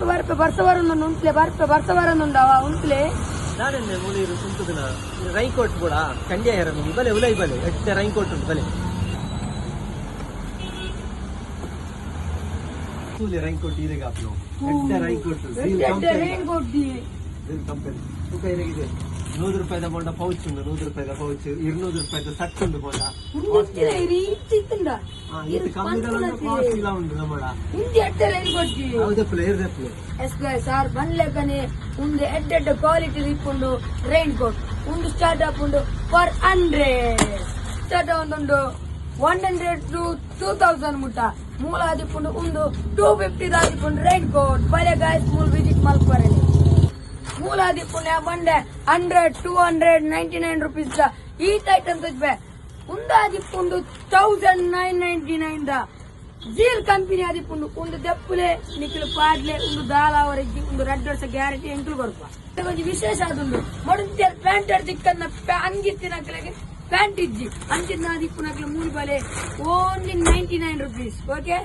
ಬರ್ಸವರನ್ನು ಉಂಟ್ಲೆ ಬರ್ಸವರನ್ನುಂಡವ ಉಂಟ್ಲೆ ನಾನೆನ್ನೆ ಮೂಲಿರು ಸುಂಟುದಿನ raincoat ಕೂಡ ಕಂಡ್ಯ ಯಾರ ಬಲೆ ಉಲೈ ಬಲೆ ಎಡ್ಡೆ ರೈನ್ಕೋಟ್ ಉಂಟು ಬಲೆ ಕೂಲಿ ರೈನ್ಕೋಟ್ ಈರೆಗ ಹಾಕ್ಲು ಎಡ್ಡೆ ರೈನ್ಕೋಟ್ ಕಂಪನಿ ತೂಕ ಏನಾಗಿದೆ 100 ರೂಪಾಯಿದ ಮೊಂಡ ಪೌಚ್ ಉಂಟು 100 ರೂಪಾಯಿದ ಪೌಚ್ 200 ರೂಪಾಯಿದ ಸಟ್ ಉಂಟು ಮೊಂಡ ಕಾಸ್ಟ್ಲಿಲ ಉಂಟು ನಮ್ಮಡ ಸಾರ್ ಬನ್ಲೆಕ್ಕನೆ ಒಂದು ಎಡ್ಡೆಡ್ಡ ಕ್ವಾಲಿಟಿ ಇಟ್ಕೊಂಡು ರೈನ್ ಕೋಟ್ ಒಂದು ಸ್ಟಾರ್ಟ್ ಅಪ್ ಉಂಟು ಫಾರ್ 100 ಸ್ಟಾರ್ಟ್ ಒಂದು 100 to 2000 ಮುಟ್ಟ ಮೂಲ ಆದಿಪ್ಪುಂಡು ಒಂದು 250 ಆದಿಪ್ಪುಂಡು ರೈನ್ ಕೋಟ್ ಬಲೆ ಗಾಯ್ಸ್ ಮೂಲ ವಿಸಿಟ್ ಮಲ್ಪರೆಲಿ ಮೂಲ ಆದಿಪ್ಪುಂಡು ಬಂಡೆ 100 200 99 rupees ಈ ಐಟಮ್ಸ್ ಇದ್ವೆ ಒಂದು ಆದಿಪ್ಪುಂಡು 1999 ದ ಜೀಲ್ ಕಂಪನಿ ಆದಿಪ್ಪುಂಡು ಒಂದು ದೆಪ್ಪುಲೆ ನಿಖಿಲು ಪಾಡ್ಲೆ ಒಂದು ದಾಲಾವರೆಗೆ ಒಂದು 2 ವರ್ಷ ಗ್ಯಾರಂಟಿ ಎಂಟ್ಲು ಬರುವ ಒಂದು ವಿಶೇಷ ಆದುಂಡು ಮಡುಂತೆ ಪ್ಯಾಂಟ್ ದಿಕ್ಕನ್ನ ಅಂಗಿತ್ತಿನ ಕೆಳಗೆ ಪ್ಯಾಂಟ್ ಇಜ್ಜಿ ಅಂಚಿನ ದಿಪ್ಪುನಕ್ಲೆ ಮೂರು ಬಲೆ ಓನ್ಲಿ 99 rupees ಓಕೆ.